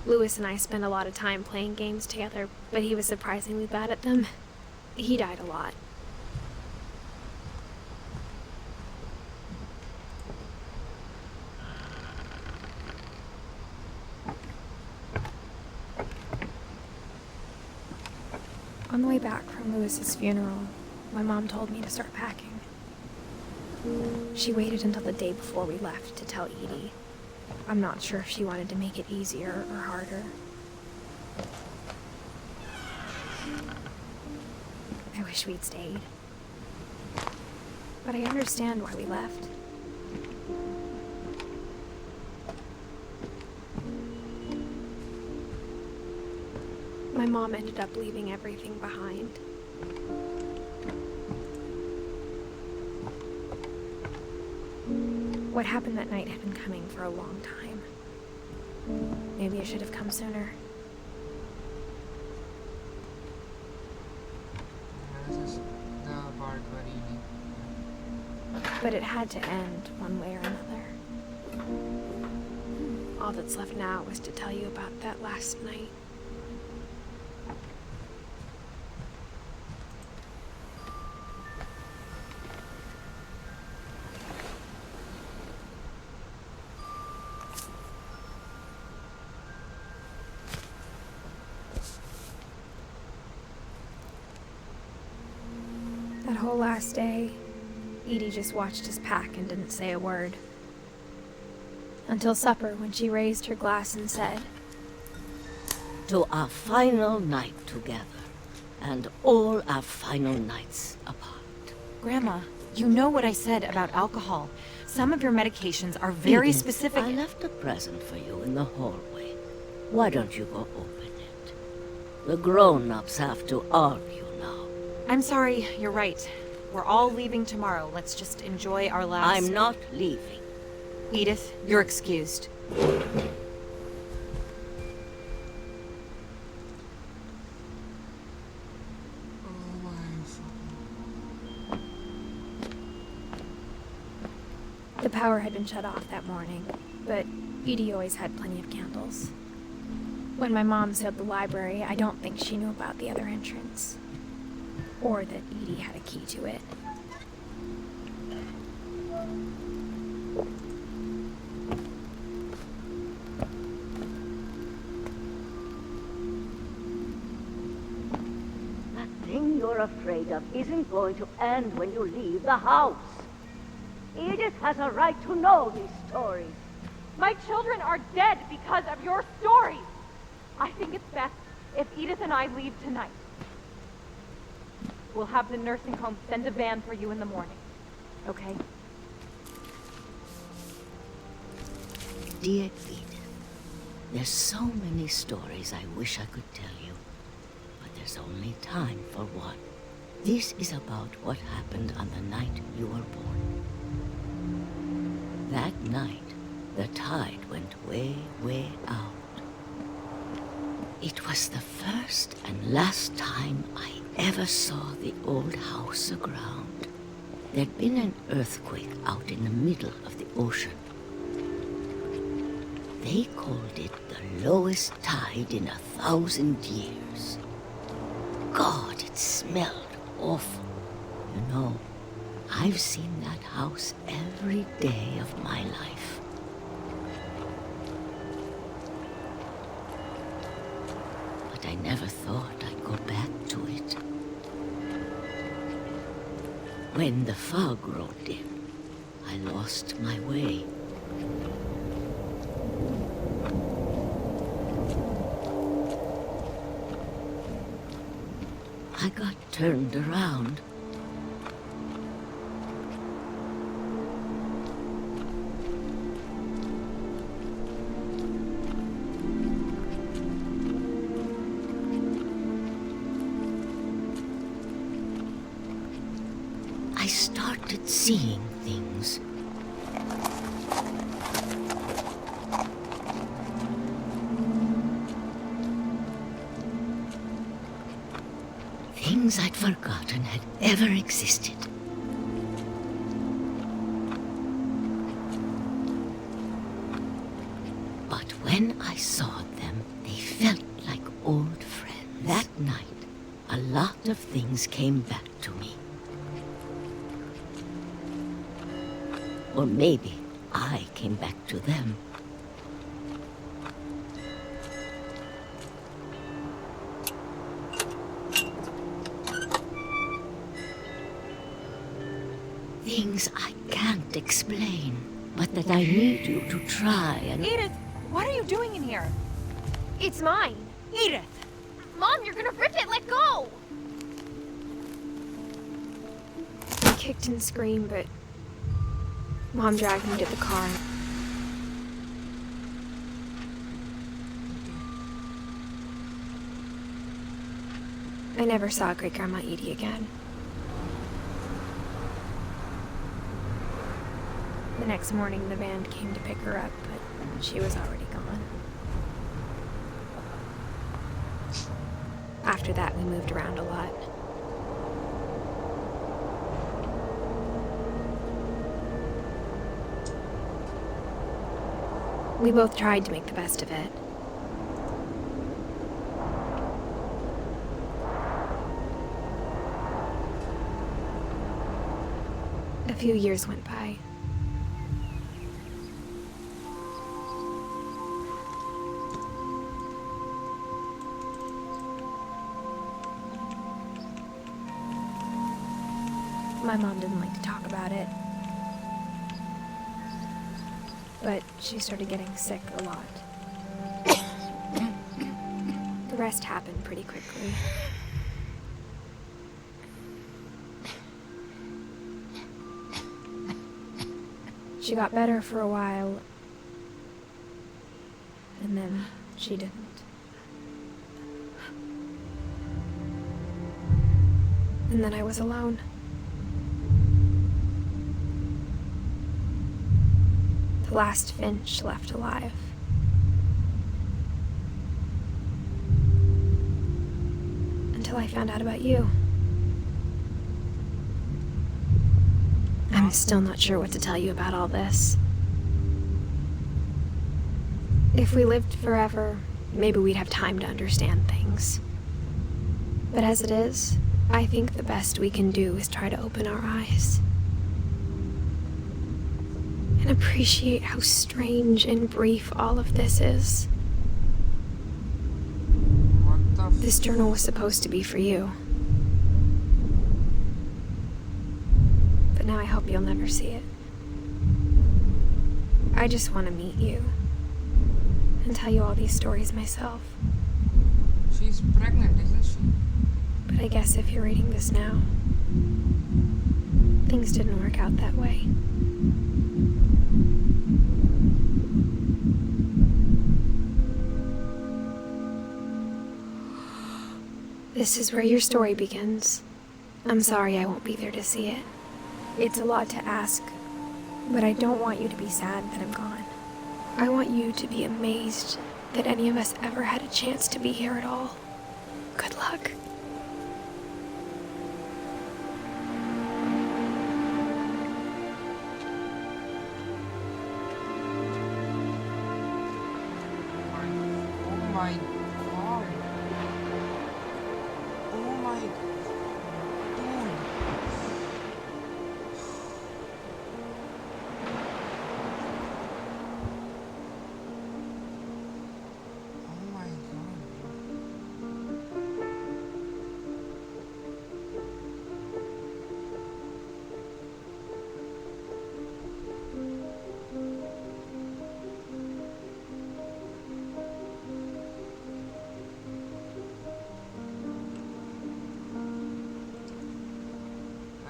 Lewis and I spent a lot of time playing games together, but he was surprisingly bad at them. He died a lot. On the way back from Lewis's funeral, my mom told me to start packing. She waited until the day before we left to tell Edie. I'm not sure if she wanted to make it easier or harder. I wish we'd stayed. But I understand why we left. My mom ended up leaving everything behind. What happened that night had been coming for a long time. Maybe it should have come sooner. But it had to end one way or another. All that's left now was to tell you about that last night. That whole last day, Edie just watched us pack and didn't say a word. Until supper, when she raised her glass and said, "To our final night together, and all our final nights apart." Grandma, you know what I said about alcohol. Some of your medications are very Edith, specific. I left a present for you in the hallway. Why don't you go open it? The grown-ups have to argue now. I'm sorry, you're right. We're all leaving tomorrow. Let's just enjoy our last... I'm not leaving. Edith, you're excused. The power had been shut off that morning, but Edie always had plenty of candles. When my mom said the library, I don't think she knew about the other entrance. Or that Edie had a key to it. That thing you're afraid of isn't going to end when you leave the house. Edith has a right to know these stories. My children are dead because of your stories. I think it's best if Edith and I leave tonight. We'll have the nursing home send a van for you in the morning. Okay? Dear Edith, there's so many stories I wish I could tell you, but there's only time for one. This is about what happened on the night you were born. That night, the tide went way, way out. It was the first and last time I ever saw the old house aground. There'd been an earthquake out in the middle of the ocean. They called it the lowest tide in 1,000 years. God, it smelled awful. You know, I've seen that house every day of my life. But I never thought I'd go back to it. When the fog rolled in, I lost my way. I got turned around. I started seeing things. Things I'd forgotten had ever existed. But when I saw them, of things came back to me. Or maybe I came back to them. Things I can't explain, but that I need you to try and... Edith, what are you doing in here? It's mine. Edith! Mom, you're gonna rip it! Let go! I kicked and screamed, but Mom dragged me to the car. I never saw Great-Grandma Edie again. The next morning, the band came to pick her up, but she was already gone. After that, we moved around a lot. We both tried to make the best of it. A few years went by. My mom didn't like to talk about it, but she started getting sick a lot. The rest happened pretty quickly. She got better for a while, and then she didn't. And then I was alone. The last Finch left alive. Until I found out about you. I'm still not sure what to tell you about all this. If we lived forever, maybe we'd have time to understand things. But as it is, I think the best we can do is try to open our eyes. And appreciate how strange and brief all of this is. This journal was supposed to be for you. But now I hope you'll never see it. I just want to meet you and tell you all these stories myself. She's pregnant, isn't she? But I guess if you're reading this now, things didn't work out that way. This is where your story begins. I'm sorry I won't be there to see it. It's a lot to ask, but I don't want you to be sad that I'm gone. I want you to be amazed that any of us ever had a chance to be here at all. Good luck. Oh my